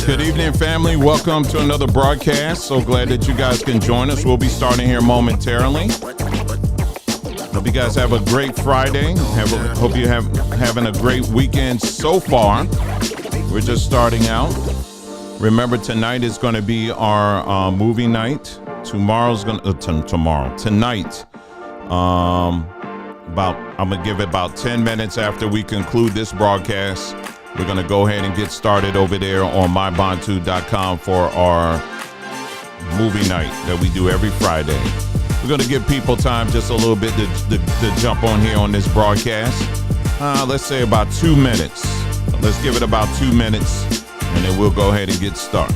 Good evening, family. Welcome to another broadcast. So glad that you guys can join us. We'll be starting here momentarily. Hope you guys have a great Friday. Hope you having a great weekend so far. We're just starting out. Remember, tonight is going to be our movie night. Tonight. I'm gonna give it about 10 minutes after we conclude this broadcast. We're gonna go ahead and get started over there on mybontu.com for our movie night that we do every Friday. We're gonna give people time just a little bit to jump on here on this broadcast. Let's say about 2 minutes. Let's give it about 2 minutes, and then we'll go ahead and get started.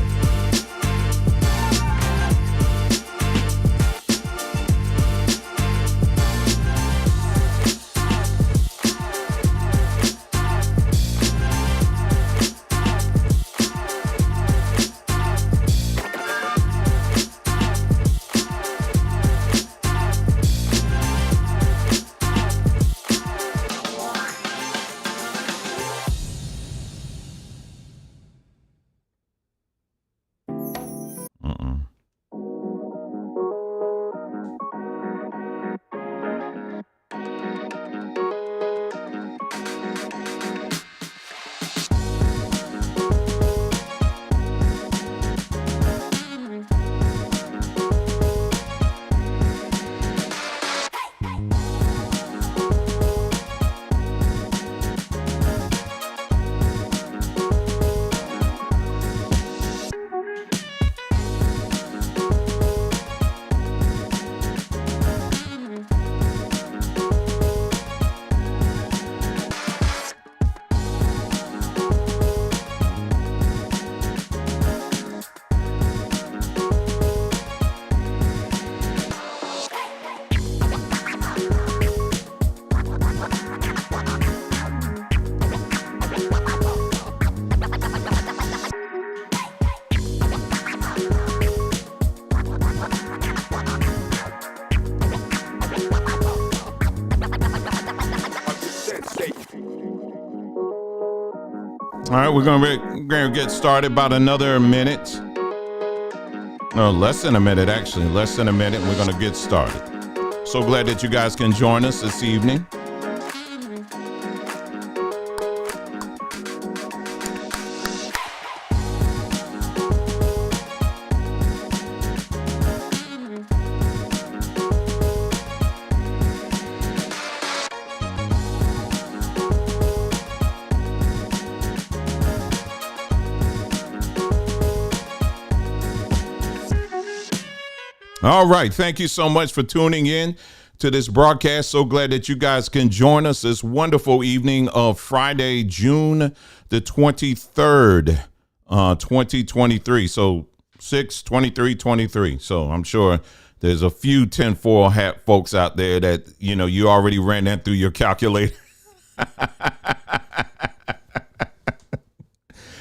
All right, we're going to get started about another minute. No, less than a minute, actually. Less than a minute, and we're going to get started. So glad that you guys can join us this evening. All right. Thank you so much for tuning in to this broadcast. So glad that you guys can join us this wonderful evening of Friday, June the 23rd, 2023. So 6/23/23. So I'm sure there's a few tinfoil hat folks out there that, you already ran that through your calculator.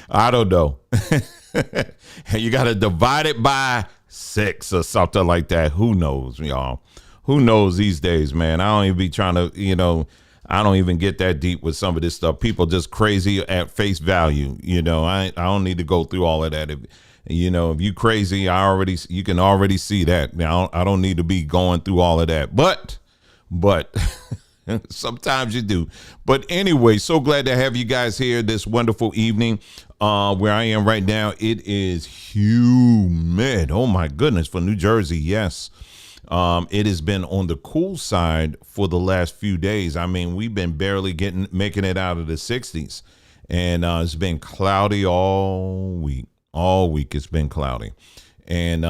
I don't know. You got to divide it by 6 or something like that. Who knows, y'all? Who knows these days, man? I don't even be trying to, I don't even get that deep with some of this stuff. People just crazy at face value. I don't need to go through all of that. If you crazy, you can already see that. Now, I don't need to be going through all of that. But sometimes you do. But anyway, so glad to have you guys here this wonderful evening. Where I am right now, it is humid. Oh my goodness, for New Jersey, yes. It has been on the cool side for the last few days. I mean, we've been barely making it out of the 60s, and it's been cloudy all week. All week it's been cloudy, and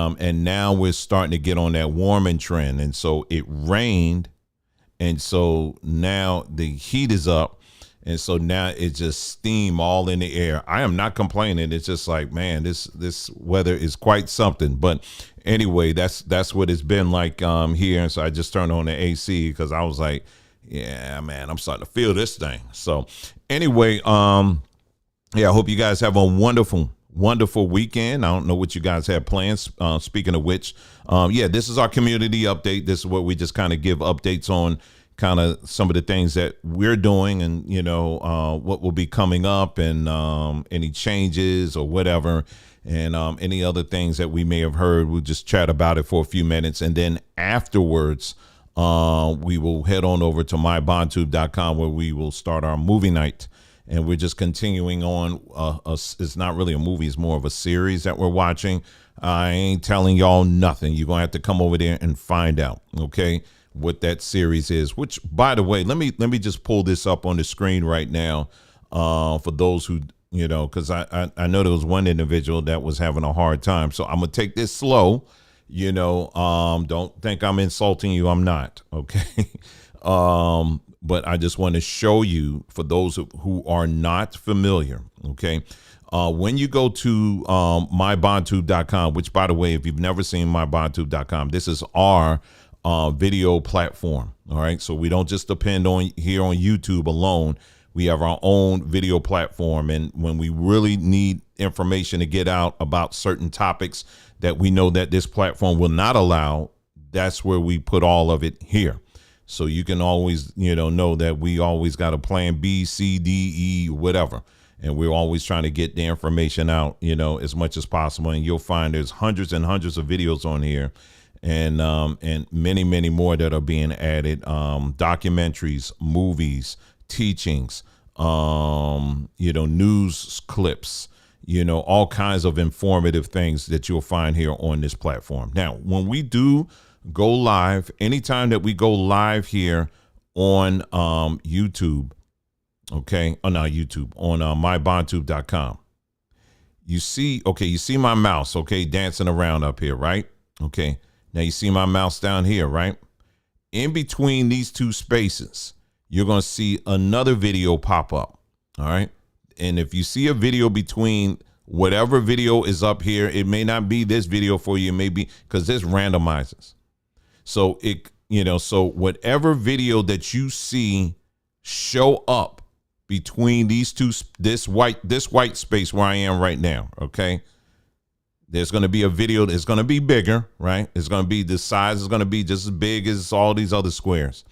now we're starting to get on that warming trend. And so it rained, and so now the heat is up. And so now it's just steam all in the air. I am not complaining. It's just like, man, this weather is quite something. But anyway, that's what it's been like here. And so I just turned on the AC because I was like, yeah, man, I'm starting to feel this thing. So anyway, I hope you guys have a wonderful weekend. I don't know what you guys have plans. Speaking of which, this is our community update. This is what we just kind of give updates on kind of some of the things that we're doing, and what will be coming up, and any changes or whatever, and any other things that we may have heard. We'll just chat about it for a few minutes, and then afterwards we will head on over to mybondtube.com, where we will start our movie night. And we're just continuing on. It's not really a movie. It's more of a series that we're watching. I ain't telling y'all nothing. You're going to have to come over there and find out, okay, what that series is. Which, by the way, let me just pull this up on the screen right now for those who, because I know there was one individual that was having a hard time. So I'm going to take this slow. Don't think I'm insulting you. I'm not, okay? But I just want to show you, for those who are not familiar, okay, when you go to mybondtube.com, which, by the way, if you've never seen mybondtube.com, this is our video platform. All right. So we don't just depend on here on YouTube alone. We have our own video platform. And when we really need information to get out about certain topics that we know that this platform will not allow, that's where we put all of it here. So you can always, know that we always got a plan B, C, D, E, whatever. And we're always trying to get the information out, as much as possible. And you'll find there's hundreds and hundreds of videos on here, and many, many more that are being added. Documentaries, movies, teachings, news clips, all kinds of informative things that you'll find here on this platform. Now, when we do go live, anytime that we go live here on YouTube, okay, not YouTube, on mybondtube.com, you see my mouse, okay, dancing around up here, right? Okay, now you see my mouse down here, right? In between these two spaces, you're going to see another video pop up, all right? And if you see a video between whatever video is up here, it may not be this video for you, maybe because this randomizes. So so whatever video that you see show up between these two, this white space where I am right now, okay, there's going to be a video that's going to be bigger, right? It's going to be, the size is going to be just as big as all these other squares.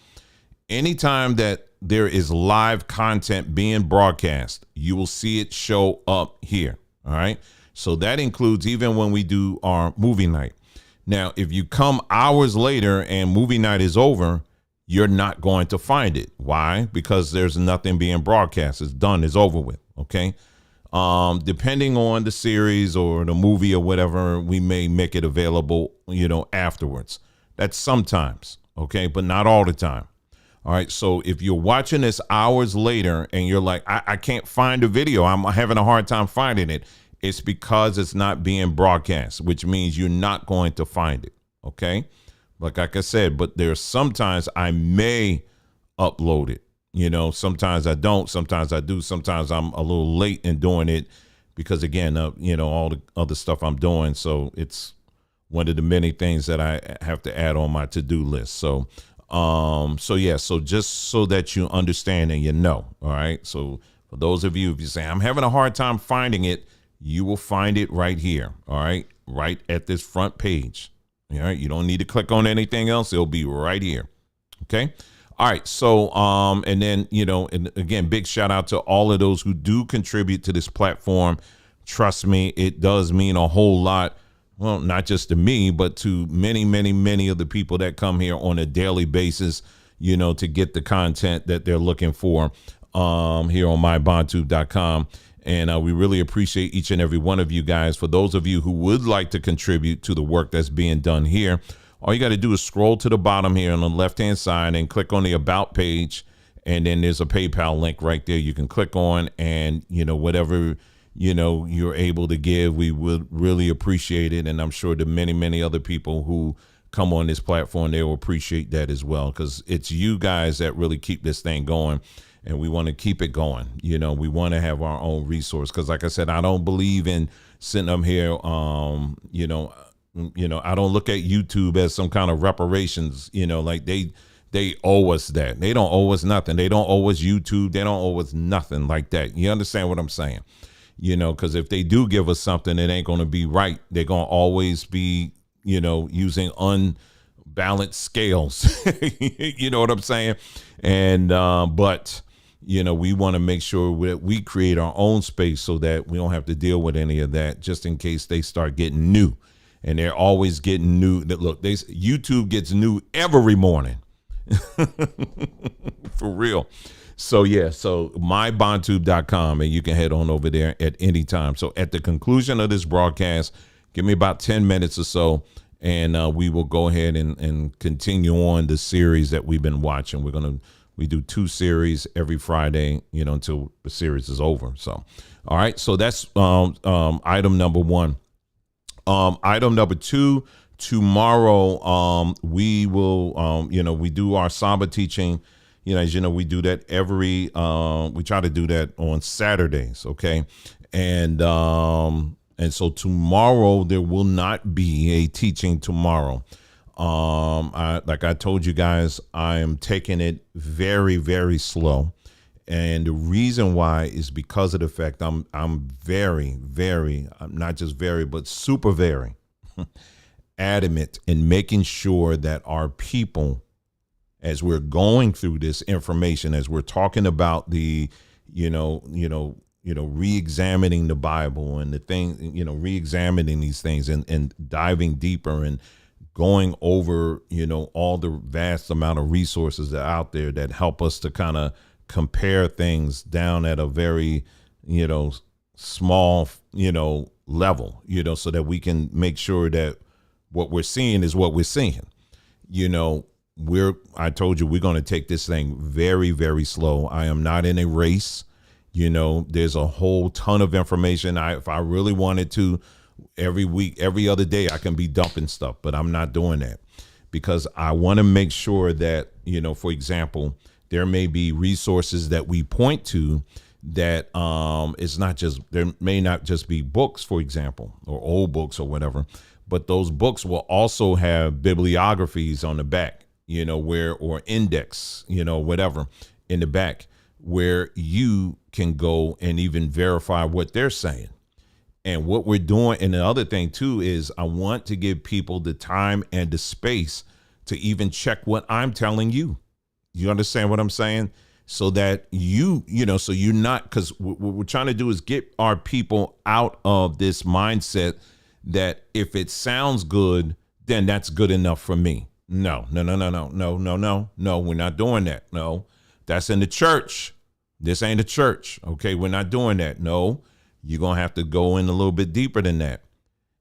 Anytime that there is live content being broadcast, you will see it show up here. All right. So that includes even when we do our movie night. Now, if you come hours later and movie night is over, you're not going to find it. Why? Because there's nothing being broadcast. It's done. It's over with. Okay. Depending on the series or the movie or whatever, we may make it available, afterwards. That's sometimes. Okay. But not all the time. All right. So if you're watching this hours later and you're like, I can't find the video, I'm having a hard time finding it, it's because it's not being broadcast, which means you're not going to find it. Okay. Like I said, but there's sometimes I may upload it. Sometimes I don't, sometimes I do. Sometimes I'm a little late in doing it because, again, all the other stuff I'm doing. So it's one of the many things that I have to add on my to-do list. So just so that you understand and all right. So for those of you, if you say I'm having a hard time finding it, you will find it right here. All right. Right at this front page. All right. You don't need to click on anything else. It'll be right here. Okay. All right. So, and then, and again, big shout out to all of those who do contribute to this platform. Trust me, it does mean a whole lot. Well, not just to me, but to many, many, many of the people that come here on a daily basis, to get the content that they're looking for here on mybondtube.com. And we really appreciate each and every one of you guys. For those of you who would like to contribute to the work that's being done here, all you got to do is scroll to the bottom here on the left-hand side and click on the About page. And then there's a PayPal link right there you can click on, and, whatever you're able to give, we would really appreciate it. And I'm sure the many, many other people who come on this platform, they will appreciate that as well, because it's you guys that really keep this thing going, and we want to keep it going. We want to have our own resource, because like I said, I don't believe in sitting up here. I don't look at YouTube as some kind of reparations, like they owe us that. They don't owe us nothing. They don't owe us YouTube. They don't owe us nothing like that. You understand what I'm saying? Because if they do give us something, it ain't going to be right. They're going to always be, using balance scales. You know what I'm saying? And but we want to make sure that we create our own space so that we don't have to deal with any of that, just in case they start getting new. And they're always getting new. Look, YouTube gets new every morning. For real. So yeah, so mybondtube.com, and you can head on over there at any time. So at the conclusion of this broadcast, give me about 10 minutes or so, and we will go ahead and continue on the series that we've been watching. We do 2 series every Friday, until the series is over. So, all right. So that's item number 1. Item number 2, tomorrow, we will, we do our Saba teaching. As you know, we do that we try to do that on Saturdays. Okay. And so tomorrow there will not be a teaching tomorrow. Like I told you guys, I am taking it very, very slow. And the reason why is because of the fact I'm very, very, I'm not just very, but super very adamant in making sure that our people, as we're going through this information, as we're talking about the, re-examining the Bible and the thing, re-examining these things and diving deeper and going over, all the vast amount of resources that are out there that help us to kind of compare things down at a very, small, level, so that we can make sure that what we're seeing is what we're seeing. I told you, we're going to take this thing very, very slow. I am not in a race. There's a whole ton of information. If I really wanted to, every week, every other day, I can be dumping stuff, but I'm not doing that because I want to make sure that, for example, there may be resources that we point to that it's not just, there may not just be books, for example, or old books or whatever, but those books will also have bibliographies on the back, or index, whatever in the back, where you can go and even verify what they're saying. And what we're doing, and the other thing too, is I want to give people the time and the space to even check what I'm telling you. You understand what I'm saying? So that so you're not, because what we're trying to do is get our people out of this mindset that if it sounds good, then that's good enough for me. No, we're not doing that. No, that's in the church. This ain't a church. Okay, we're not doing that. No, you're going to have to go in a little bit deeper than that.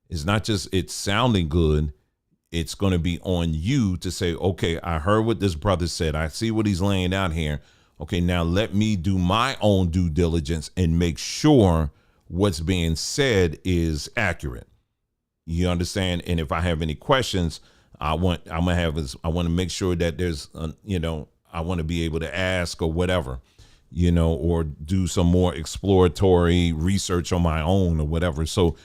It's not just it's sounding good. It's going to be on you to say, okay, I heard what this brother said. I see what he's laying out here. Okay, now let me do my own due diligence and make sure what's being said is accurate. You understand? And if I have any questions, I want to make sure that there's, I want to be able to ask or whatever, or do some more exploratory research on my own or whatever. So,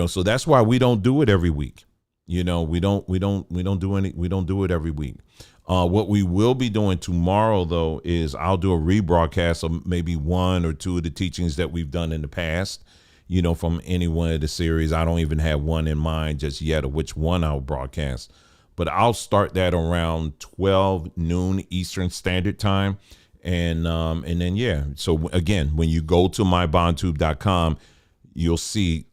so that's why we don't do it every week. We don't do it every week. What we will be doing tomorrow, though, is I'll do a rebroadcast of maybe 1 or 2 of the teachings that we've done in the past, from any one of the series. I don't even have one in mind just yet of which one I'll broadcast, but I'll start that around 12 noon Eastern Standard Time. And then, yeah. So again, when you go to mybondtube.com, you'll see,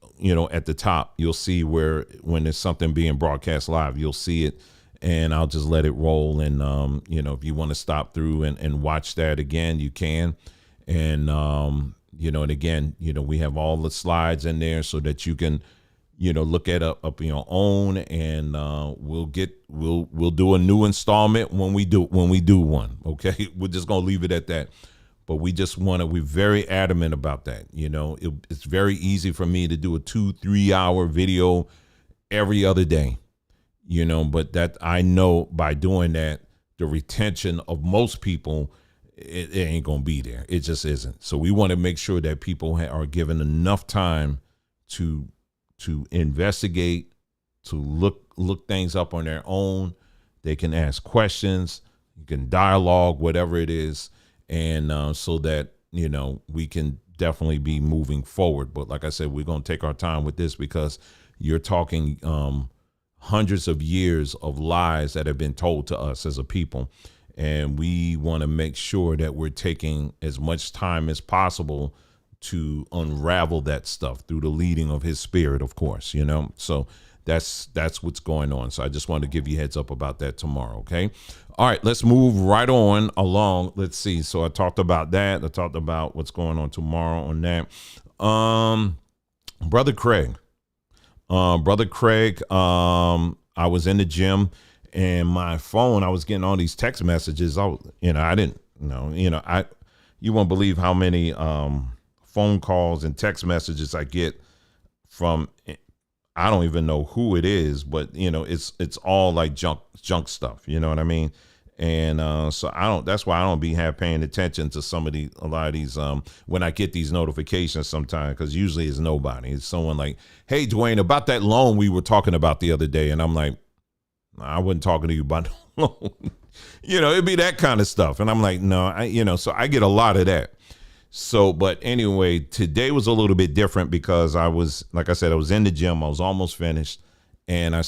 at the top, you'll see when there's something being broadcast live, you'll see it, and I'll just let it roll. And, if you want to stop through and watch that again, you can. And, and again, we have all the slides in there so that you can, look at up your own, and we'll do a new installment when we do one. Okay. We're just going to leave it at that. But we're very adamant about that. It's very easy for me to do a 2-3 hour video every other day, but that I know by doing that, the retention of most people, it ain't going to be there. It just isn't. So we want to make sure that people are given enough time to investigate, to look things up on their own. They can ask questions, you can dialogue, whatever it is. And so that, we can definitely be moving forward. But like I said, we're going to take our time with this because you're talking hundreds of years of lies that have been told to us as a people. And we want to make sure that we're taking as much time as possible to unravel that stuff through the leading of his spirit, of course, So that's what's going on. So I just wanted to give you a heads up about that tomorrow. Okay. All right, let's move right on along. Let's see. So I talked about that. I talked about what's going on tomorrow on that. Brother Craig, I was in the gym and my phone, I was getting all these text messages. I didn't know, you won't believe how many, phone calls and text messages I get from, I don't even know who it is, but it's all like junk stuff. You know what I mean? And so that's why I don't be paying attention to a lot of these when I get these notifications sometimes, because usually it's nobody. It's someone like, hey, Dwayne, about that loan we were talking about the other day. And I'm like, I wasn't talking to you about the loan. It'd be that kind of stuff. And I'm like, no, so I get a lot of that. So, but anyway, today was a little bit different because I was, like I said, I was in the gym. I was almost finished. And I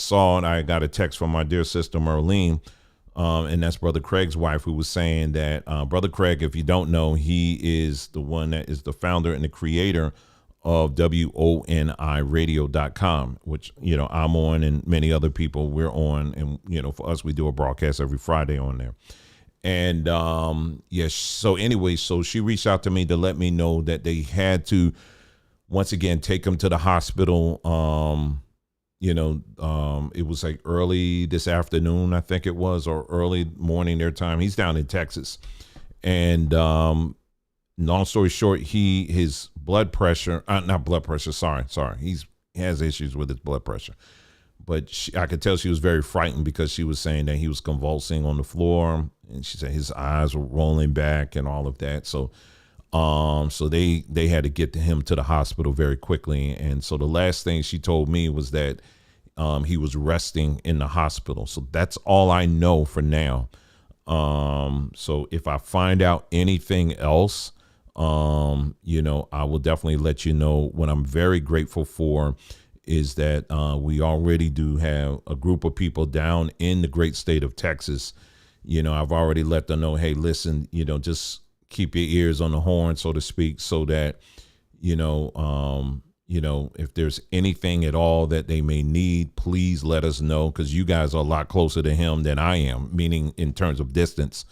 got a text from my dear sister, Merlene. And that's Brother Craig's wife, who was saying that Brother Craig, if you don't know, he is the one that is the founder and the creator of WONIRadio.com, which, I'm on and many other people we're on. And, for us, we do a broadcast every Friday on there. And yes. So anyway, so she reached out to me to let me know that they had to once again take him to the hospital. It was like early this afternoon, I think it was, or early morning their time. He's down in Texas. And long story short, his blood pressure, not blood pressure. Sorry. He has issues with his blood pressure. But I could tell she was very frightened because she was saying that he was convulsing on the floor, and she said his eyes were rolling back and all of that. So, so they had to get him to the hospital very quickly. And so the last thing she told me was that he was resting in the hospital. So that's all I know for now. So if I find out anything else, I will definitely let you know. What I'm very grateful for is that we already do have a group of people down in the great state of Texas. I've already let them know, hey, listen, just keep your ears on the horn, so to speak, so that, if there's anything at all that they may need, please let us know, because you guys are a lot closer to him than I am, meaning in terms of distance.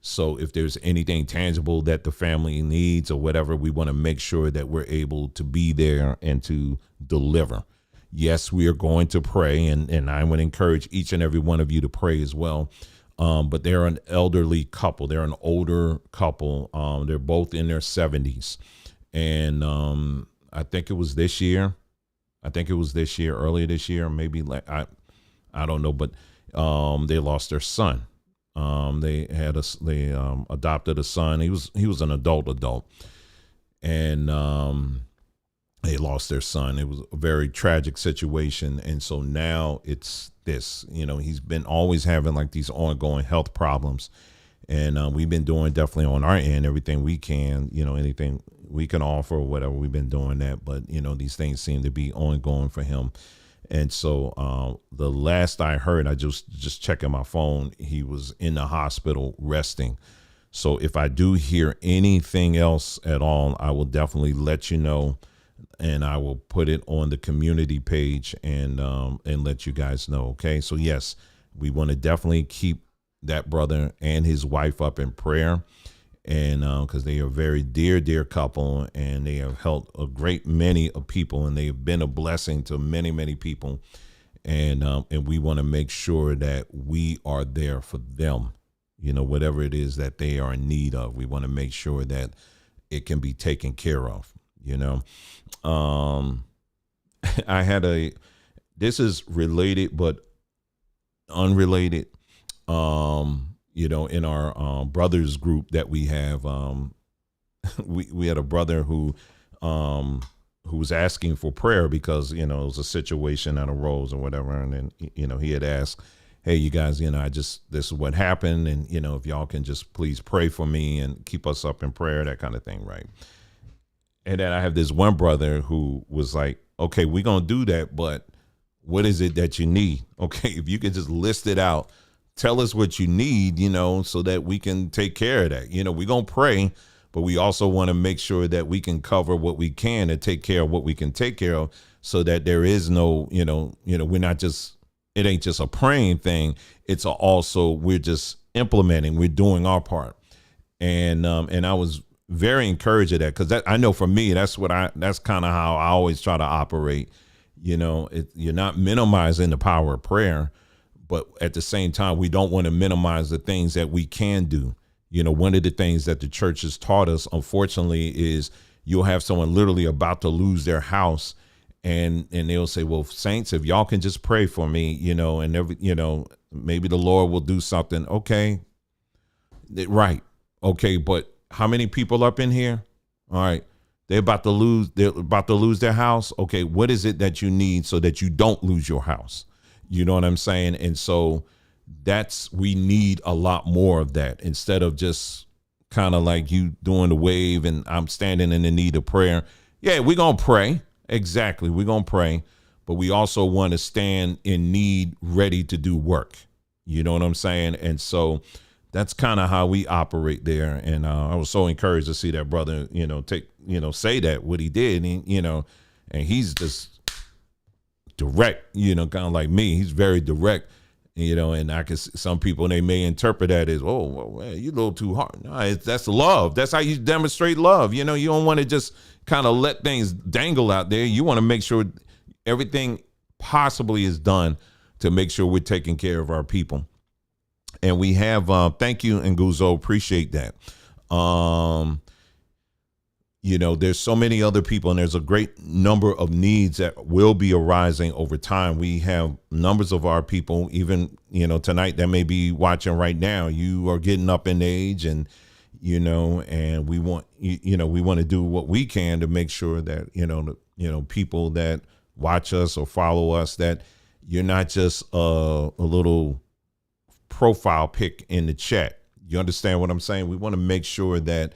So if there's anything tangible that the family needs or whatever, we want to make sure that we're able to be there and to deliver. Yes, we are going to pray, and I would encourage each and every one of you to pray as well. But they're an elderly couple. They're an older couple. They're both in their 70s. And I think it was this year. Earlier this year, maybe I don't know, but they lost their son. They adopted a son. He was an adult, and they lost their son. It was a very tragic situation. And so now it's this, he's been always having like these ongoing health problems. And we've been doing definitely on our end, everything we can, anything we can offer or whatever, we've been doing that. But, these things seem to be ongoing for him. And so the last I heard, I just checking my phone, he was in the hospital resting. So if I do hear anything else at all, I will definitely let you know. And I will put it on the community page and let you guys know. Okay. So yes, we want to definitely keep that brother and his wife up in prayer. And because they are a very dear couple, and they have helped a great many of people, and they have been a blessing to many people. And we want to make sure that we are there for them, whatever it is that they are in need of. We want to make sure that it can be taken care of. This is related but unrelated. In our brothers group that we have, we had a brother who was asking for prayer because, it was a situation that arose or whatever. And then, he had asked, hey, you guys, this is what happened. And, if y'all can just please pray for me and keep us up in prayer, that kind of thing. Right. And then I have this one brother who was like, okay, we're going to do that, but what is it that you need? Okay, if you could just list it out, tell us what you need, so that we can take care of that. We're going to pray, but we also want to make sure that we can cover what we can and take care of what we can take care of, so that there is no, we're not just, it ain't just a praying thing. It's also, we're just implementing, we're doing our part. And I was very encouraged of that, because I know for me, that's kind of how I always try to operate. You're not minimizing the power of prayer, but at the same time, we don't want to minimize the things that we can do. One of the things that the church has taught us, unfortunately, is you'll have someone literally about to lose their house, and they'll say, well, saints, if y'all can just pray for me, and maybe the Lord will do something. Okay. Right. Okay. But how many people up in here? All right. They're about to lose their house. Okay. What is it that you need so that you don't lose your house? You know what I'm saying? And so we need a lot more of that, instead of just kind of like you doing the wave and I'm standing in the need of prayer. Yeah, we're going to pray. Exactly. We're going to pray, but we also want to stand in need, ready to do work. You know what I'm saying? And so that's kind of how we operate there. And I was so encouraged to see that brother, say that what he did, and he's just direct, kind of like me. He's very direct, and I can, some people, they may interpret that as, oh, well, you're a little too hard. No, that's love. That's how you demonstrate love. You don't want to just kind of let things dangle out there. You want to make sure everything possibly is done to make sure we're taking care of our people. And we have, thank you, Nguzo, appreciate that. There's so many other people, and there's a great number of needs that will be arising over time. We have numbers of our people, even, tonight, that may be watching right now. You are getting up in age, and, and we want, we want to do what we can to make sure that, people that watch us or follow us, that you're not just a little profile pic in the chat. You understand what I'm saying? We want to make sure that,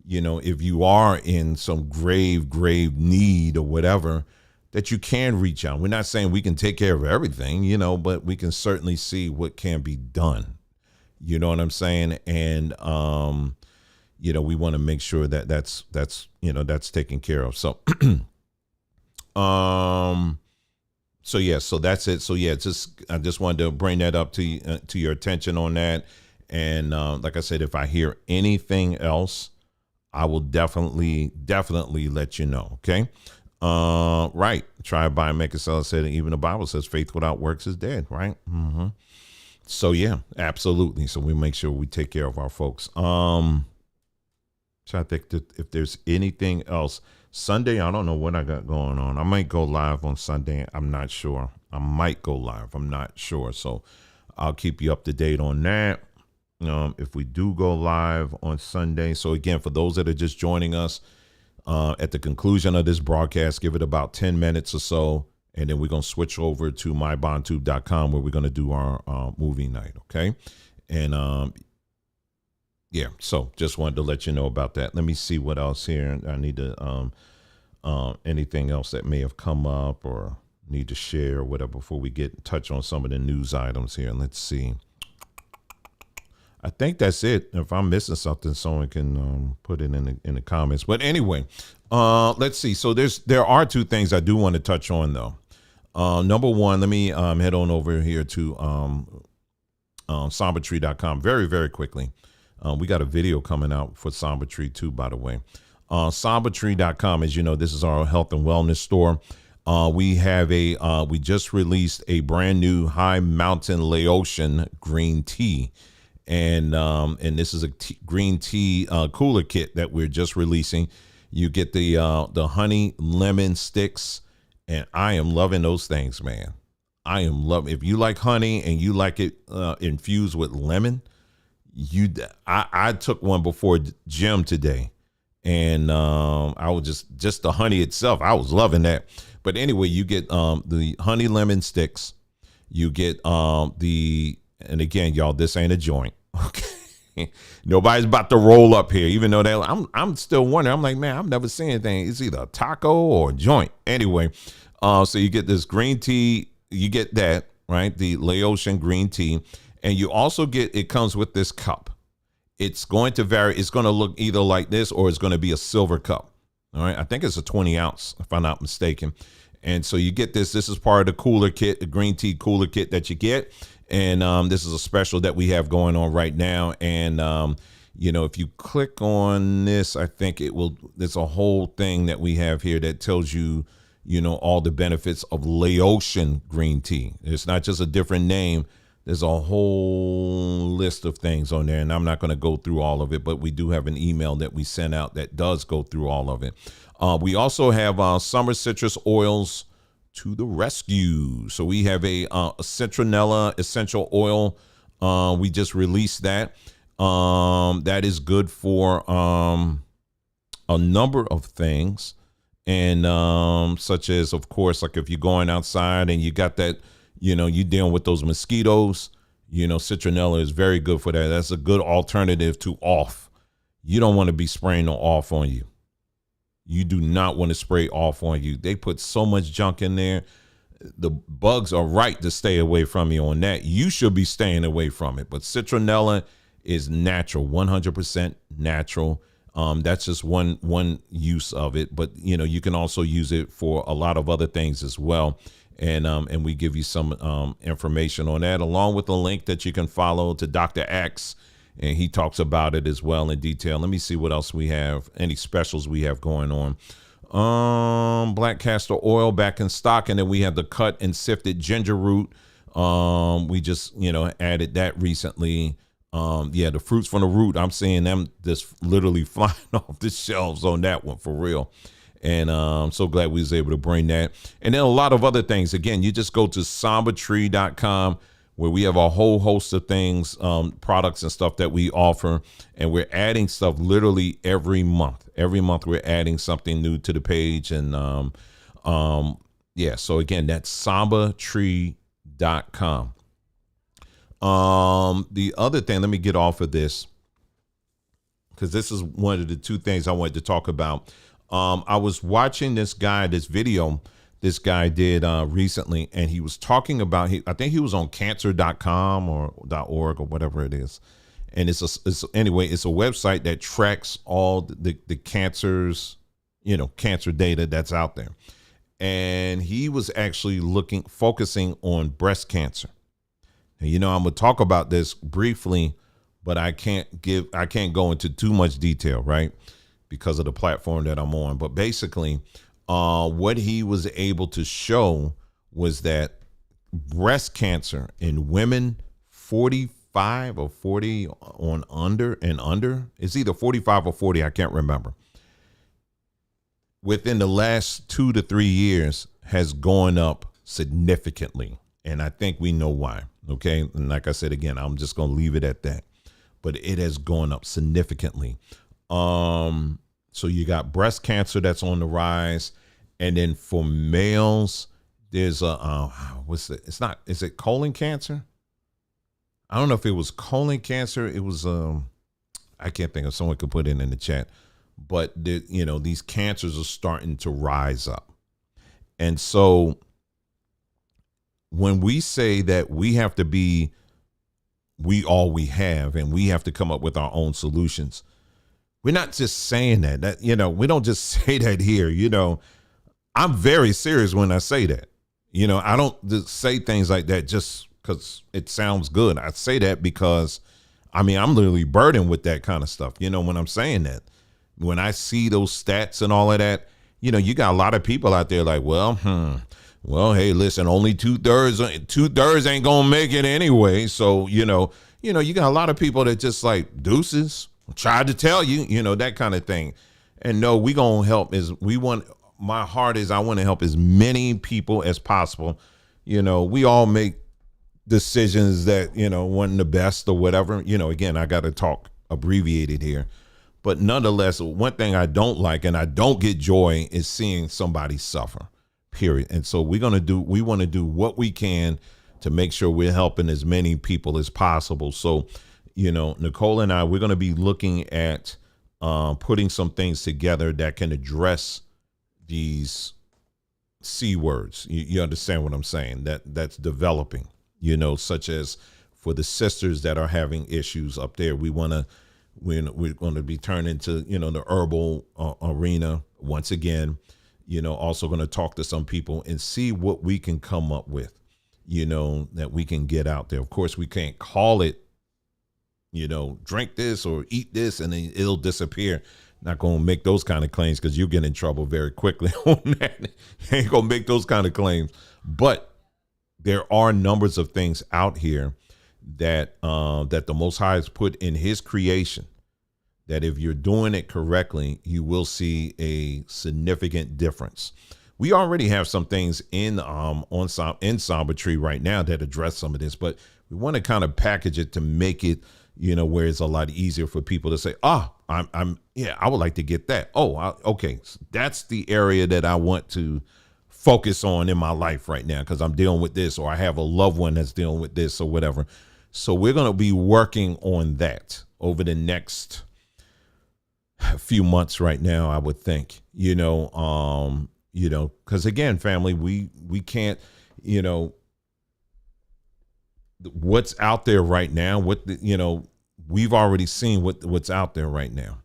if you are in some grave need or whatever, that you can reach out. We're not saying we can take care of everything, but we can certainly see what can be done. You know what I'm saying? And, we want to make sure that that's taken care of. So, so that's it. So yeah, I just wanted to bring that up to your attention on that. And like I said, if I hear anything else, I will definitely let you know. Okay. Right. Try, buy, make, and sell. Said even the Bible says faith without works is dead. Right. Mm-hmm. So yeah, absolutely. So we make sure we take care of our folks. So I think that if there's anything else, Sunday, I don't know what I got going on. I might go live on Sunday. I'm not sure. I might go live. I'm not sure. So I'll keep you up to date on that. If we do go live on Sunday. So again, for those that are just joining us, at the conclusion of this broadcast, give it about 10 minutes or so. And then we're going to switch over to mybondtube.com, where we're going to do our movie night. Okay. And yeah, so just wanted to let you know about that. Let me see what else here. I need to anything else that may have come up or need to share or whatever before we get in touch on some of the news items here. Let's see. I think that's it. If I'm missing something, someone can put it in the comments. But anyway, let's see. So there are two things I do want to touch on, though. Number one, let me head on over here to sombertree.com very, very quickly. We got a video coming out for Somber Tree too, by the way. Sombertree.com, as you know, this is our health and wellness store. We have we just released a brand new High Mountain Laotian green tea. And this is a green tea cooler kit that we're just releasing. You get the honey lemon sticks, and I am loving those things, man. I am loving. If you like honey and you like it infused with lemon, I took one before gym today, and I was just the honey itself. I was loving that. But anyway, you get the honey lemon sticks. You get and again, y'all, this ain't a joint. Okay. Nobody's about to roll up here, even though I'm still wondering. I'm like, man, I've never seen anything. It's either a taco or a joint. Anyway, so you get this green tea you get that, right? The Laotian green tea. And you also get, it comes with this cup. It's going to vary. It's going to look either like this or it's going to be a silver cup. All right. I think it's a 20 ounce, if I'm not mistaken. And so you get this. This is part of the cooler kit, the green tea cooler kit that you get. And this is a special that we have going on right now. And, if you click on this, I think it will, there's a whole thing that we have here that tells you, all the benefits of Laotian green tea. It's not just a different name. There's a whole list of things on there, and I'm not going to go through all of it, but we do have an email that we sent out that does go through all of it. We also have summer citrus oils to the rescue. So we have a citronella essential oil. We just released that. That is good for a number of things, and such as, of course, like if you're going outside and you got that, you're dealing with those mosquitoes, citronella is very good for that. That's a good alternative to off. You don't want to be spraying no off on you. You do not want to spray off on you. They put so much junk in there. The bugs are right to stay away from you on that. You should be staying away from it. But citronella is natural, 100% natural. That's just one use of it. But, you can also use it for a lot of other things as well. And we give you some information on that, along with a link that you can follow to Dr. X, and he talks about it as well in detail. Let me see what else we have, any specials we have going on. Black castor oil back in stock, and then we have the cut and sifted ginger root. We just added that recently. The fruits from the root, I'm seeing them just literally flying off the shelves on that one for real. And I'm so glad we was able to bring that. And then a lot of other things. Again, you just go to sombertree.com, where we have a whole host of things, products and stuff that we offer. And we're adding stuff literally every month. Every month we're adding something new to the page. And so again, that's sombertree.com. The other thing, let me get off of this, because this is one of the two things I wanted to talk about. I was watching this video this guy did recently, and he was talking about, I think he was on cancer.com or .org or whatever it is. And it's a website that tracks all the cancers, cancer data that's out there. And he was actually focusing on breast cancer. And, I'm going to talk about this briefly, but I can't go into too much detail, right? Because of the platform that I'm on. But basically, what he was able to show was that breast cancer in women 45 or 40 on under, it's either 45 or 40, I can't remember, within the last 2 to 3 years has gone up significantly. And I think we know why. Okay. And like I said, again, I'm just going to leave it at that, but it has gone up significantly. So you got breast cancer that's on the rise. And then for males, there's is it colon cancer? I don't know if it was colon cancer. It was, I can't think of, someone could put it in the chat, but these cancers are starting to rise up. And so when we say that we have to be, all we have, and we have to come up with our own solutions, we're not just saying that, we don't just say that here, I'm very serious when I say that, I don't just say things like that just because it sounds good. I say that because, I'm literally burdened with that kind of stuff. When I'm saying that, when I see those stats and all of that, you got a lot of people out there like, well, hey, listen, only two thirds ain't going to make it anyway. So, you got a lot of people that just like deuces. Tried to tell you, that kind of thing. And no, we gonna help. My heart is I want to help as many people as possible. We all make decisions that, wasn't the best or whatever. Again, I got to talk abbreviated here. But nonetheless, one thing I don't like and I don't get joy is seeing somebody suffer, period. And so we want to do what we can to make sure we're helping as many people as possible. So, Nicole and I, we're going to be looking at putting some things together that can address these C words. You understand what I'm saying? That's developing, such as for the sisters that are having issues up there. We're going to be turned into, the herbal arena once again, also going to talk to some people and see what we can come up with, that we can get out there. Of course, we can't call it, drink this or eat this and then it'll disappear. Not going to make those kind of claims because you get in trouble very quickly on that. Ain't going to make those kind of claims. But there are numbers of things out here that that the Most High has put in his creation, that if you're doing it correctly, you will see a significant difference. We already have some things in Samba Tree right now that address some of this, but we want to kind of package it to make it, where it's a lot easier for people to say, I would like to get that. Okay, so that's the area that I want to focus on in my life right now because I'm dealing with this, or I have a loved one that's dealing with this or whatever. So we're going to be working on that over the next few months right now, I would think, because again, family, we can't, what's out there right now, we've already seen what's out there right now.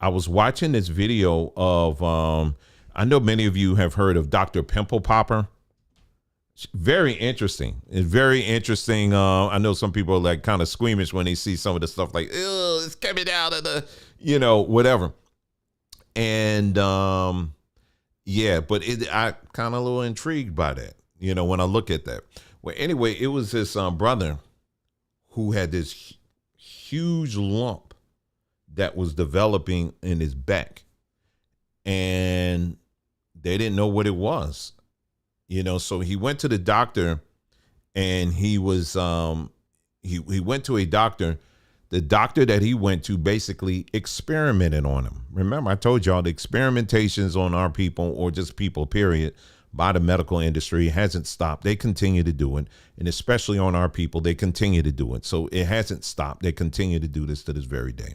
I was watching this video of, I know many of you have heard of Dr. Pimple Popper. Very interesting. It's very interesting. I know some people are like kind of squeamish when they see some of the stuff like, oh, it's coming out of the, whatever. And yeah, but I kind of a little intrigued by that, when I look at that. Well, anyway, it was this brother who had this huge lump that was developing in his back, and they didn't know what it was, so he went to the doctor, and he was he went to a doctor. The doctor that he went to basically experimented on him. Remember, I told y'all the experimentations on our people, or just people, period, by the medical industry hasn't stopped. They continue to do it. And especially on our people, they continue to do it. So it hasn't stopped. They continue to do this to this very day.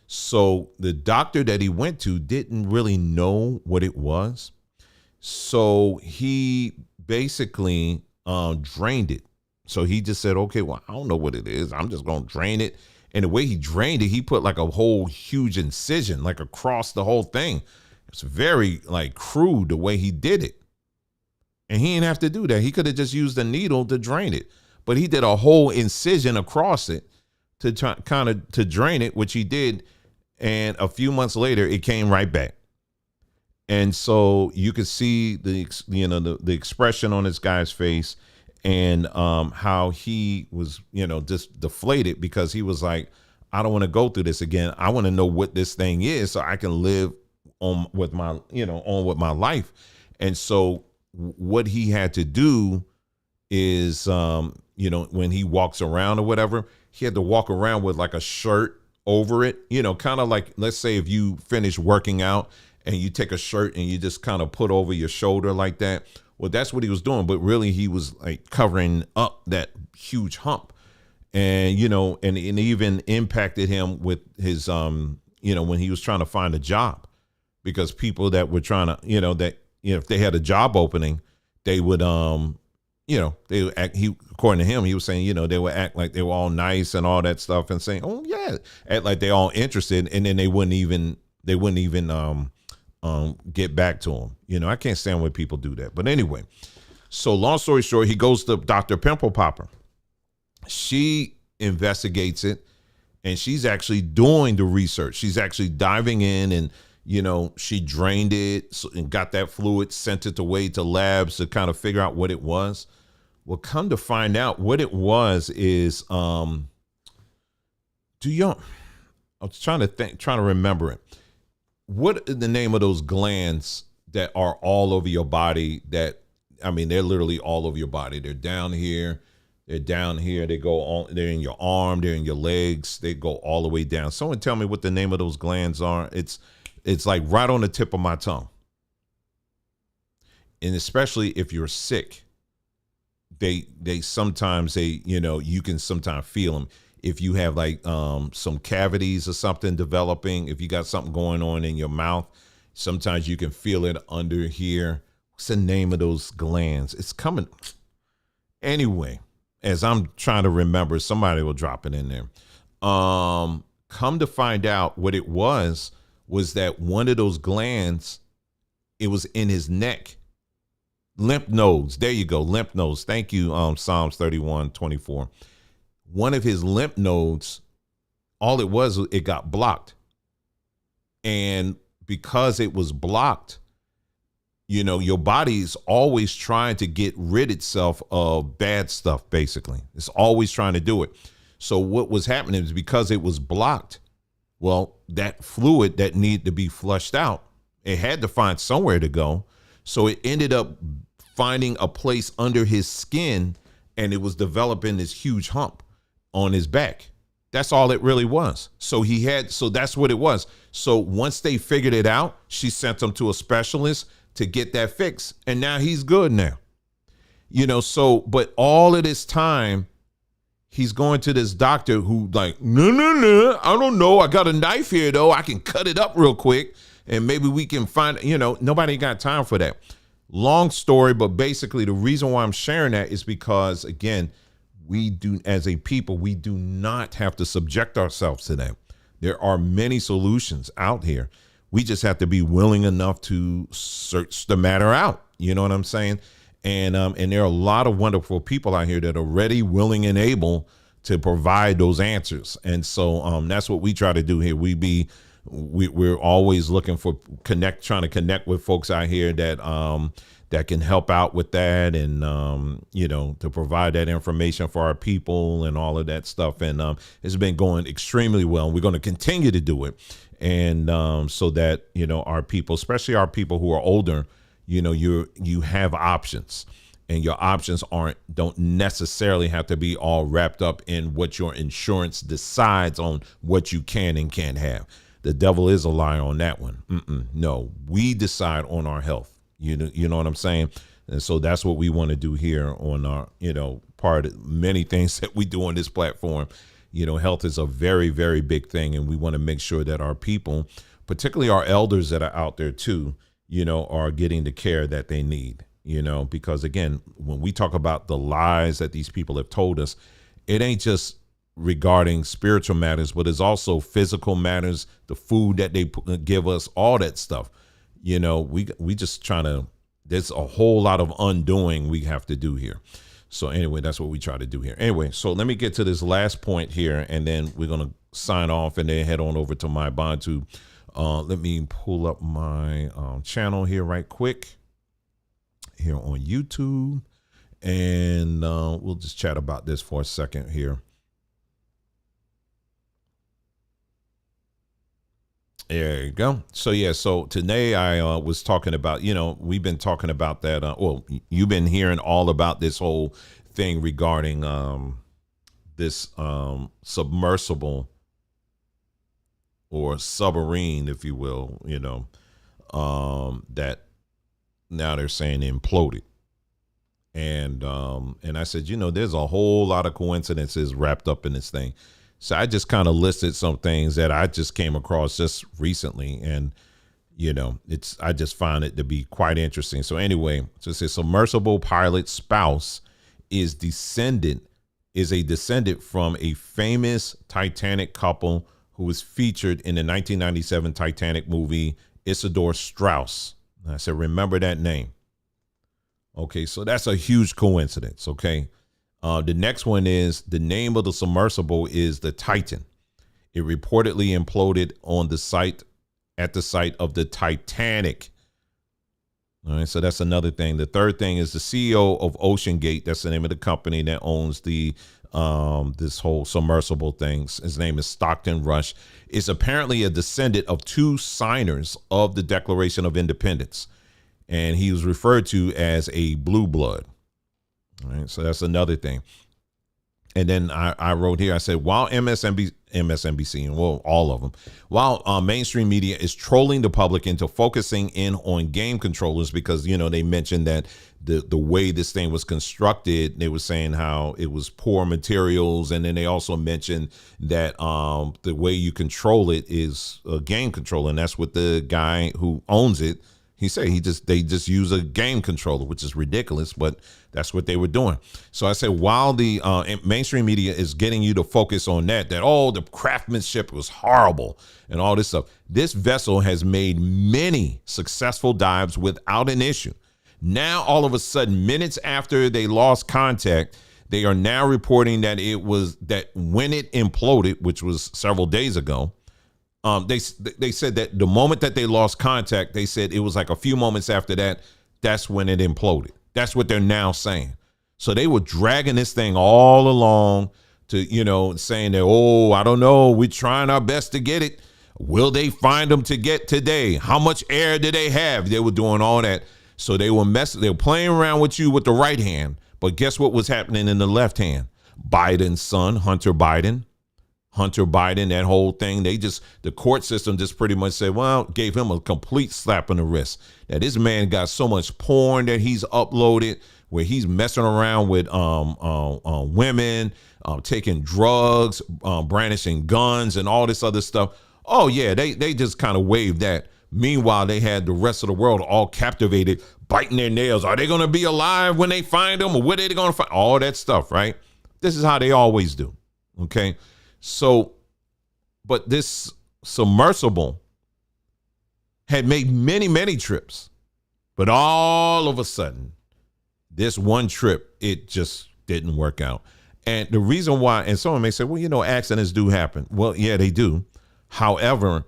So the doctor that he went to didn't really know what it was. So he basically drained it. So he just said, okay, well, I don't know what it is. I'm just going to drain it. And the way he drained it, he put like a whole huge incision, like across the whole thing. It's very like crude the way he did it. And he didn't have to do that. He could have just used a needle to drain it. But he did a whole incision across it to to drain it, which he did. And a few months later, it came right back. And so you could see the expression on this guy's face, and how he was, just deflated, because he was like, I don't want to go through this again. I want to know what this thing is so I can live on with my life. And so what he had to do is, when he walks around or whatever, he had to walk around with like a shirt over it, kind of like, let's say if you finish working out and you take a shirt and you just kind of put over your shoulder like that. Well, that's what he was doing. But really, he was like covering up that huge hump. And, and it even impacted him with his, when he was trying to find a job, because people that were trying to, if they had a job opening, they would, they would act, according to him, he was saying, they would act like they were all nice and all that stuff and saying, oh yeah, act like they all interested. And then they wouldn't even get back to him. I can't stand when people do that. But anyway, so long story short, he goes to Dr. Pimple Popper. She investigates it, and she's actually doing the research. She's actually diving in, and she drained it and got that fluid, sent it away to labs to kind of figure out what it was. Well, come to find out, what it was is, I was trying to remember it. What is the name of those glands that are all over your body? They're literally all over your body. They're down here. They're down here. They go on. They're in your arm. They're in your legs. They go all the way down. Someone tell me what the name of those glands are. It's like right on the tip of my tongue. And especially if you're sick, they sometimes you can sometimes feel them. If you have like some cavities or something developing, if you got something going on in your mouth, sometimes you can feel it under here. What's the name of those glands? It's coming. Anyway, as I'm trying to remember, somebody will drop it in there. Come to find out what it was that one of those glands, it was in his neck. Lymph nodes. There you go. Lymph nodes. Thank you. Psalms 31:24. One of his lymph nodes, all it was, it got blocked. And because it was blocked, you know, your body's always trying to get rid itself of bad stuff, basically. It's always trying to do it. So what was happening is because it was blocked, well, that fluid that needed to be flushed out, it had to find somewhere to go. So it ended up finding a place under his skin, and it was developing this huge hump on his back. That's all it really was. So that's what it was. So once they figured it out, she sent him to a specialist to get that fixed. And now he's good now. You know, so, but all of this time, he's going to this doctor who like, no, I don't know. I got a knife here though. I can cut it up real quick and maybe we can find, you know, nobody got time for that. Long story, but basically the reason why I'm sharing that is because, again, we do, as a people, we do not have to subject ourselves to that. There are many solutions out here. We just have to be willing enough to search the matter out. You know what I'm saying? And there are a lot of wonderful people out here that are ready, willing, and able to provide those answers. And so that's what we try to do here. We're always looking for trying to connect with folks out here that can help out with that, and you know, to provide that information for our people and all of that stuff. And it's been going extremely well. We're going to continue to do it, and so that, you know, our people, especially our people who are older, you know, you have options, and your options don't necessarily have to be all wrapped up in what your insurance decides on what you can and can't have. The devil is a liar on that one. No, we decide on our health. You know what I'm saying? And so that's what we want to do here on our, you know, part of many things that we do on this platform. You know, health is a very, very big thing. And we want to make sure that our people, particularly our elders that are out there too, you know, are getting the care that they need, you know, because again, when we talk about the lies that these people have told us, it ain't just regarding spiritual matters, but it's also physical matters, the food that they give us, all that stuff. You know, we just trying to, there's a whole lot of undoing we have to do here. So anyway, that's what we try to do here. Anyway, so let me get to this last point here, and then we're going to sign off and then head on over to my Bantu. Let me pull up my channel here right quick here on YouTube, and we'll just chat about this for a second here. There you go. So yeah, so today I was talking about, you know, we've been talking about that. Well, you've been hearing all about this whole thing regarding this submersible or submarine, if you will, you know, that now they're saying imploded. And I said, you know, there's a whole lot of coincidences wrapped up in this thing. So I just kind of listed some things that I just came across just recently, and you know, I just find it to be quite interesting. So anyway, so it says submersible pilot spouse is a descendant from a famous Titanic couple who was featured in the 1997 Titanic movie Isidore Straus. And I said, remember that name. Okay, so that's a huge coincidence. Okay. The next one is the name of the submersible is the Titan. It reportedly imploded at the site of the Titanic. All right, so that's another thing. The third thing is the CEO of Ocean Gate. That's the name of the company that owns the this whole submersible things. His name is Stockton Rush. Is apparently a descendant of two signers of the Declaration of Independence, and he was referred to as a blue blood. All right, so that's another thing. And then I wrote here, I said, while MSNBC, and well, all of them, while mainstream media is trolling the public into focusing in on game controllers, because, you know, they mentioned that the way this thing was constructed, they were saying how it was poor materials. And then they also mentioned that the way you control it is a game controller. And that's what the guy who owns it, He said they just use a game controller, which is ridiculous, but that's what they were doing. So I said, while the mainstream media is getting you to focus on that oh, the craftsmanship was horrible and all this stuff, this vessel has made many successful dives without an issue. Now, all of a sudden, minutes after they lost contact, they are now reporting that that when it imploded, which was several days ago, they said that the moment that they lost contact, they said it was like a few moments after that, that's when it imploded. That's what they're now saying. So they were dragging this thing all along to, saying that, oh, I don't know, we're trying our best to get it. Will they find them to get today? How much air do they have? They were doing all that. So they were playing around with you with the right hand. But guess what was happening in the left hand? Biden's son, Hunter Biden, that whole thing. The court system just pretty much said, well, gave him a complete slap on the wrist. That this man got so much porn that he's uploaded where he's messing around with women, taking drugs, brandishing guns and all this other stuff. Oh, yeah, they just kind of waved that. Meanwhile, they had the rest of the world all captivated, biting their nails. Are they going to be alive when they find them? Or what are they going to find? All that stuff, right? This is how they always do. Okay. So, but this submersible had made many, many trips. But all of a sudden, this one trip, it just didn't work out. And the reason why, and someone may say, well, accidents do happen. Well, yeah, they do. However,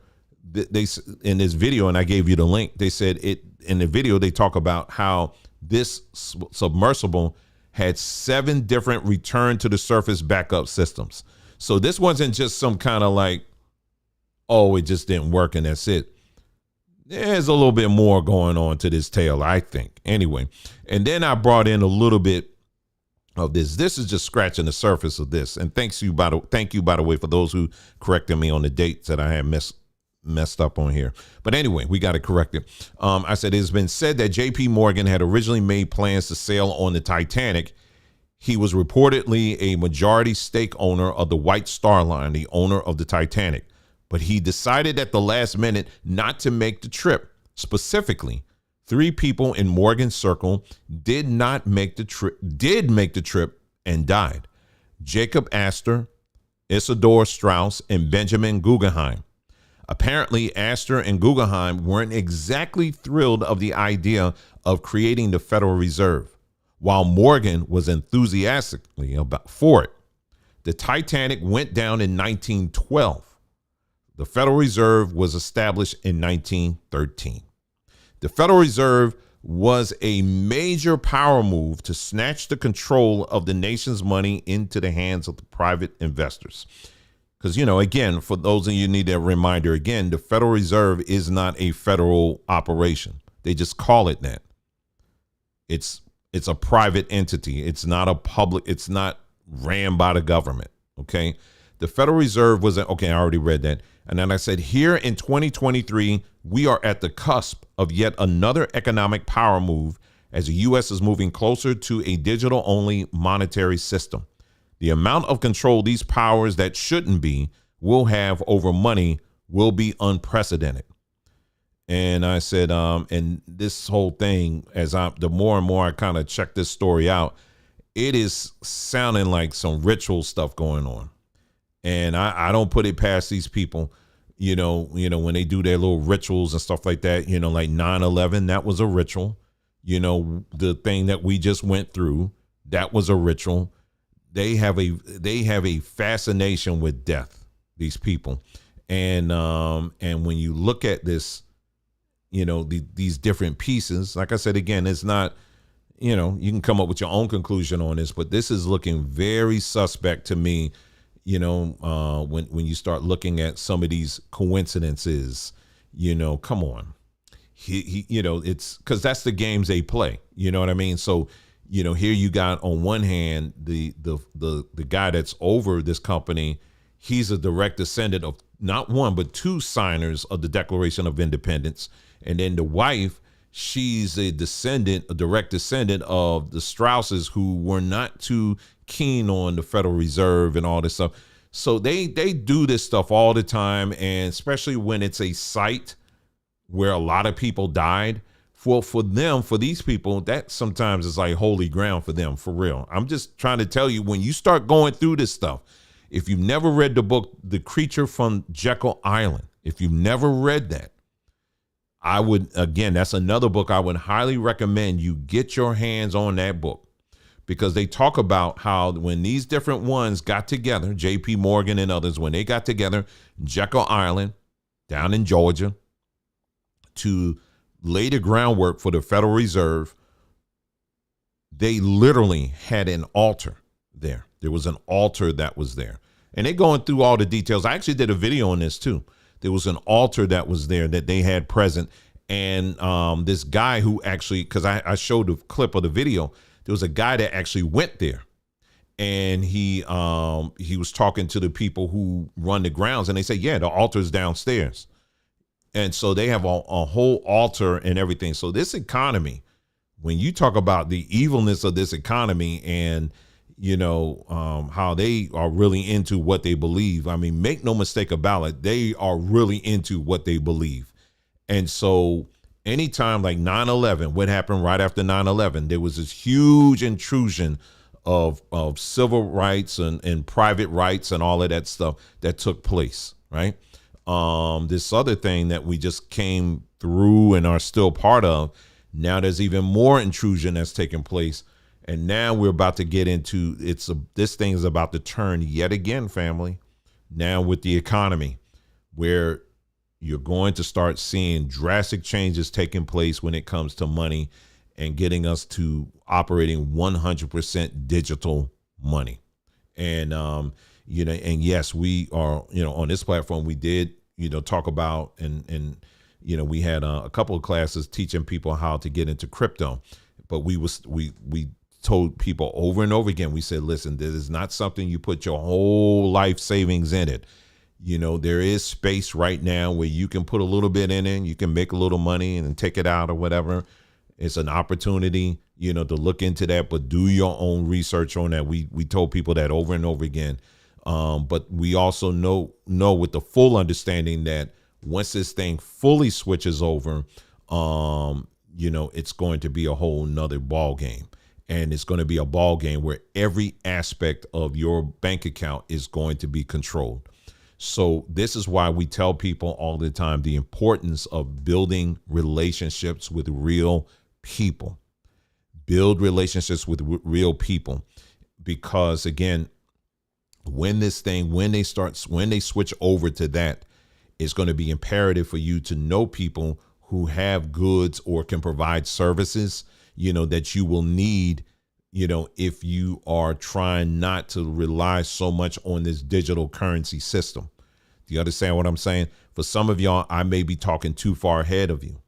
they in this video, and I gave you the link, they said in the video, they talk about how this submersible had 7 different return to the surface backup systems. So this wasn't just some kind of like, oh, it just didn't work and that's it. There's a little bit more going on to this tale, I think. Anyway, and then I brought in a little bit of this. This is just scratching the surface of this. And thank you, by the way, for those who corrected me on the dates that I had messed up on here. But anyway, we got to correct it. I said, it's been said that JP Morgan had originally made plans to sail on the Titanic. He was reportedly a majority stake owner of the White Star Line, the owner of the Titanic, but he decided at the last minute not to make the trip. Specifically, 3 people in Morgan's circle did make the trip and died. Jacob Astor, Isidore Strauss, and Benjamin Guggenheim. Apparently, Astor and Guggenheim weren't exactly thrilled of the idea of creating the Federal Reserve, while Morgan was enthusiastically for it. The Titanic went down in 1912. The Federal Reserve was established in 1913. The Federal Reserve was a major power move to snatch the control of the nation's money into the hands of the private investors. Because, again, for those of you who need a reminder, again, the Federal Reserve is not a federal operation. They just call it that. It's a private entity. It's not a public. It's not ran by the government. Okay. The Federal Reserve was okay. I already read that. And then I said, here in 2023, we are at the cusp of yet another economic power move as the U.S. is moving closer to a digital only monetary system. The amount of control these powers that shouldn't be will have over money will be unprecedented. And I said, and this whole thing, the more and more I kind of check this story out, it is sounding like some ritual stuff going on. And I don't put it past these people, when they do their little rituals and stuff like that, like 9/11, that was a ritual. The thing that we just went through, that was a ritual. They have a fascination with death, these people. And when you look at this, these different pieces, like I said, again, it's not, you can come up with your own conclusion on this, but this is looking very suspect to me. When you start looking at some of these coincidences, come on, it's because that's the games they play. You know what I mean? So, here you got on one hand, the guy that's over this company, he's a direct descendant of not one, but 2 signers of the Declaration of Independence. And then the wife, she's a direct descendant of the Strausses, who were not too keen on the Federal Reserve and all this stuff. So they do this stuff all the time, and especially when it's a site where a lot of people died. for them, for these people, that sometimes is like holy ground for them, for real. I'm just trying to tell you, when you start going through this stuff, if you've never read the book, The Creature from Jekyll Island, if you've never read that, I would, again, that's another book I would highly recommend you get your hands on that book, because they talk about how when these different ones got together, J.P. Morgan and others, when they got together, Jekyll Island down in Georgia, to lay the groundwork for the Federal Reserve, they literally had an altar there. There was an altar that was there. And they're going through all the details. I actually did a video on this too. There was an altar that was there that they had present. And this guy who actually, because I showed a clip of the video, there was a guy that actually went there. And he was talking to the people who run the grounds. And they said, yeah, the altar's downstairs. And so they have a whole altar and everything. So this economy, when you talk about the evilness of this economy and, how they are really into what they believe. I mean, make no mistake about it. They are really into what they believe. And so anytime like 9/11, what happened right after 9/11, there was this huge intrusion of civil rights and private rights and all of that stuff that took place, right? This other thing that we just came through and are still part of, now there's even more intrusion that's taking place. And now we're about to get into, this thing is about to turn yet again, family, now with the economy, where you're going to start seeing drastic changes taking place when it comes to money and getting us to operating 100% digital money. And, and yes, we are, on this platform, we did, talk about, and we had a couple of classes teaching people how to get into crypto, but we told people over and over again, we said, listen, this is not something you put your whole life savings in it. There is space right now where you can put a little bit in it, you can make a little money and then take it out or whatever. It's an opportunity, to look into that, but do your own research on that. We told people that over and over again. But we also know with the full understanding that once this thing fully switches over, it's going to be a whole nother ball game. And it's going to be a ball game where every aspect of your bank account is going to be controlled. So this is why we tell people all the time the importance of building relationships with real people. Build relationships with real people, because again, when they switch over to that, it's going to be imperative for you to know people who have goods or can provide services, that you will need, if you are trying not to rely so much on this digital currency system. Do you understand what I'm saying? For some of y'all, I may be talking too far ahead of you,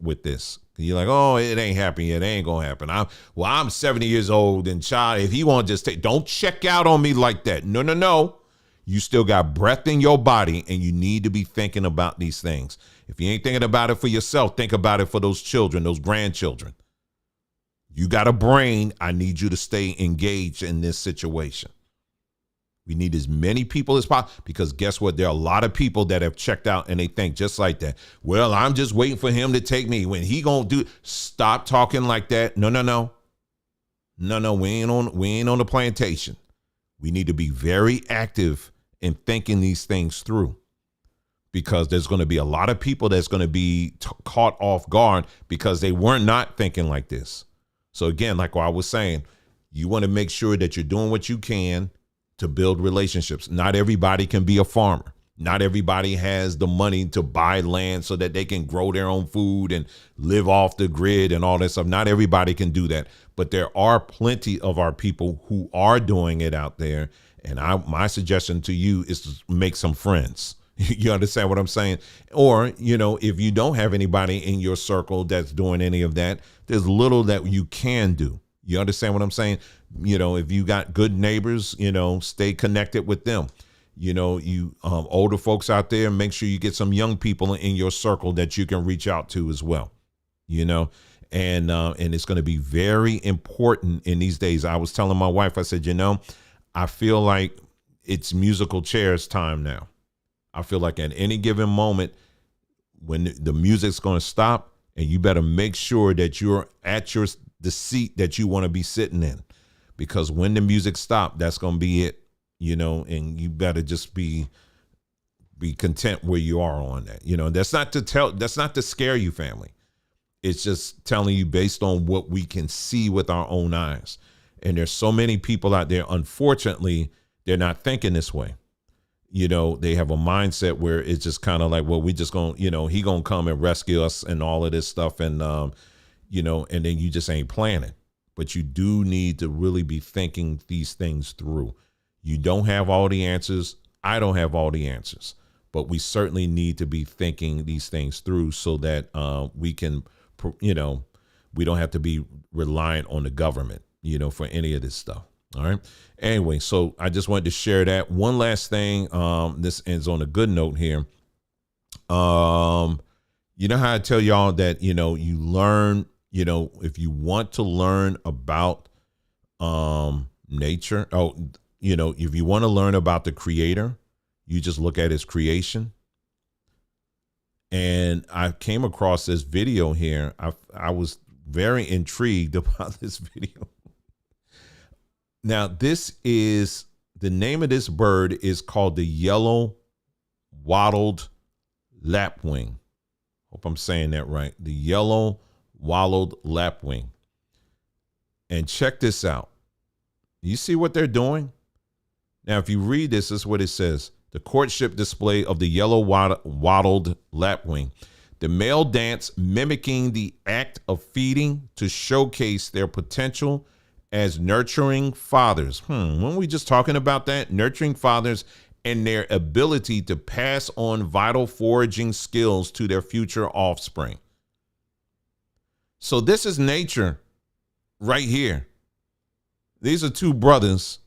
with this. You're like, oh, it ain't happening yet. It ain't going to happen. I'm 70 years old, and child, if he want to just don't check out on me like that. No. You still got breath in your body, and you need to be thinking about these things. If you ain't thinking about it for yourself, think about it for those children, those grandchildren. You got a brain. I need you to stay engaged in this situation. We need as many people as possible, because guess what? There are a lot of people that have checked out and they think just like that. Well, I'm just waiting for him to take me. When he gonna do? Stop talking like that. No. We ain't on the plantation. We need to be very active in thinking these things through, because there's going to be a lot of people that's going to be caught off guard because they were not thinking like this. So again, like what I was saying, you want to make sure that you're doing what you can to build relationships. Not everybody can be a farmer. Not everybody has the money to buy land so that they can grow their own food and live off the grid and all that stuff. Not everybody can do that, but there are plenty of our people who are doing it out there. And my suggestion to you is to make some friends. You understand what I'm saying? Or, if you don't have anybody in your circle that's doing any of that, there's little that you can do. You understand what I'm saying? If you got good neighbors, stay connected with them. You older folks out there, make sure you get some young people in your circle that you can reach out to as well. And it's going to be very important in these days. I was telling my wife, I said, I feel like it's musical chairs time now. I feel like at any given moment when the music's going to stop, And you better make sure that you're at the seat that you want to be sitting in, because when the music stops, that's going to be it, and you better just be content where you are on that. That's not to scare you, family. It's just telling you based on what we can see with our own eyes. And there's so many people out there, unfortunately, they're not thinking this way. They have a mindset where it's just kind of like, well, we just going to, he going to come and rescue us and all of this stuff. And, and then you just ain't planning. But you do need to really be thinking these things through. You don't have all the answers. I don't have all the answers. But we certainly need to be thinking these things through so that we can, we don't have to be reliant on the government, for any of this stuff. All right. Anyway, so I just wanted to share that. One last thing. This ends on a good note here. How I tell y'all that, you learn, if you want to learn about nature, if you want to learn about the creator, you just look at his creation. And I came across this video here. I was very intrigued about this video. Now, the name of this bird is called the yellow wattled lapwing. Hope I'm saying that right. The yellow wattled lapwing. And check this out. You see what they're doing? Now, if you read this is what it says. The courtship display of the yellow wattled lapwing. The male dance mimicking the act of feeding to showcase their potential as nurturing fathers. Weren't we just talking about that? Nurturing fathers and their ability to pass on vital foraging skills to their future offspring. So this is nature right here. These are two brothers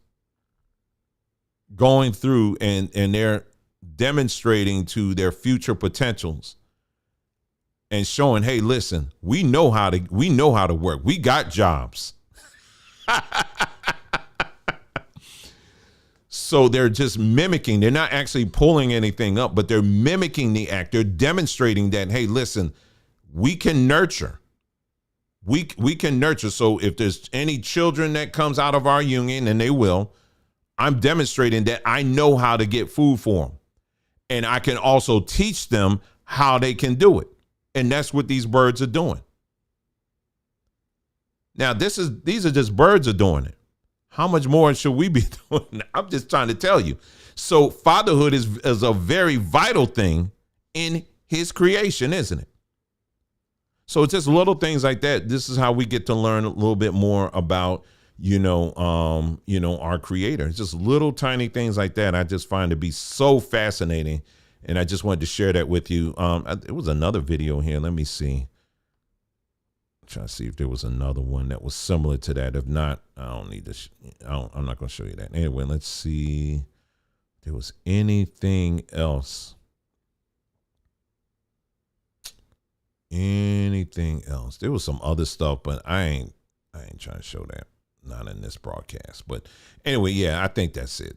going through and they're demonstrating to their future potentials and showing, hey, listen, we know how to work. We got jobs. So they're just mimicking. They're not actually pulling anything up, but they're mimicking the act. They're demonstrating that, hey, listen, we can nurture. We can nurture. So if there's any children that comes out of our union, and they will, I'm demonstrating that I know how to get food for them. And I can also teach them how they can do it. And that's what these birds are doing. Now, these are just birds are doing it. How much more should we be doing? I'm just trying to tell you. So fatherhood is a very vital thing in his creation, isn't it? So it's just little things like that. This is how we get to learn a little bit more about, our creator. It's just little tiny things like that. I just find to be so fascinating. And I just wanted to share that with you. It was another video here. Let me see. Trying to see if there was another one that was similar to that. If not, I don't need to. I'm not going to show you that. Anyway, let's see if there was anything else. Anything else? There was some other stuff, but I ain't trying to show that. Not in this broadcast. But anyway, yeah, I think that's it.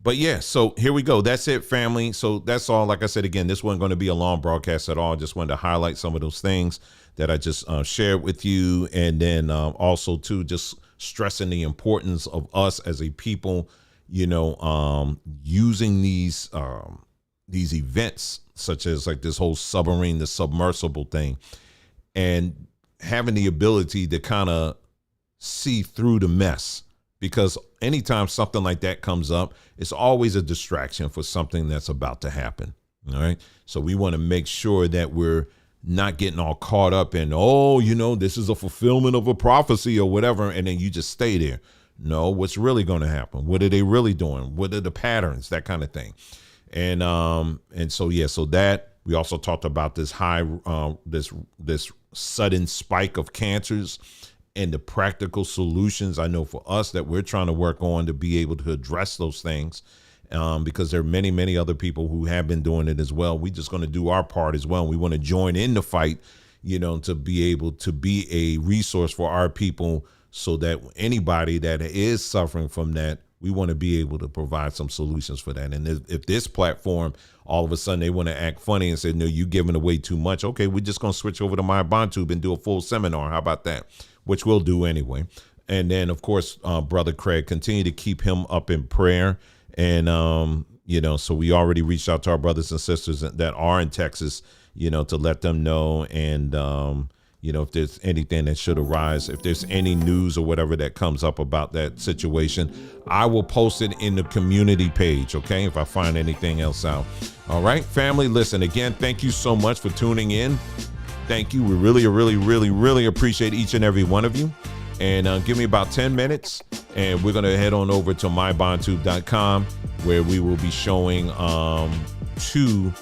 But yeah, so here we go. That's it, family. So that's all. Like I said, again, this wasn't going to be a long broadcast at all. Just wanted to highlight some of those things that I just shared with you. And then also, too, just stressing the importance of us as a people, using these events, such as like this whole submarine, the submersible thing, and having the ability to kind of see through the mess. Because anytime something like that comes up, it's always a distraction for something that's about to happen. All right. So we want to make sure that we're not getting all caught up in, this is a fulfillment of a prophecy or whatever. And then you just stay there. No, what's really going to happen? What are they really doing? What are the patterns? That kind of thing. And so, yeah, so that we also talked about this this sudden spike of cancers and the practical solutions I know for us that we're trying to work on to be able to address those things, because there are many, many other people who have been doing it as well. We're just going to do our part as well. We want to join in the fight, to be able to be a resource for our people so that anybody that is suffering from that, We want to be able to provide some solutions for that. And if this platform, all of a sudden they want to act funny and say, no, you're giving away too much. Okay, we're just going to switch over to my BondTube and do a full seminar. How about that? Which we'll do anyway. And then, of course, Brother Craig, continue to keep him up in prayer. And, so we already reached out to our brothers and sisters that are in Texas, to let them know. And, if there's anything that should arise, if there's any news or whatever that comes up about that situation, I will post it in the community page. Okay. If I find anything else out. All right, family. Listen, again, thank you so much for tuning in. Thank you. We really, really, really, really appreciate each and every one of you. And give me about 10 minutes and we're going to head on over to mybondtube.com where we will be showing 2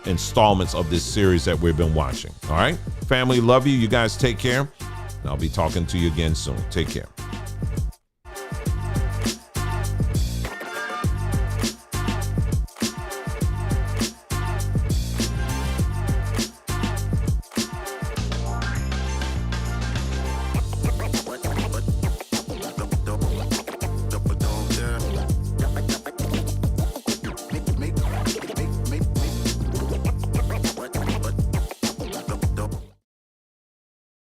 installments of this series that we've been watching. All right, family, love you. You guys take care. I'll be talking to you again soon. Take care.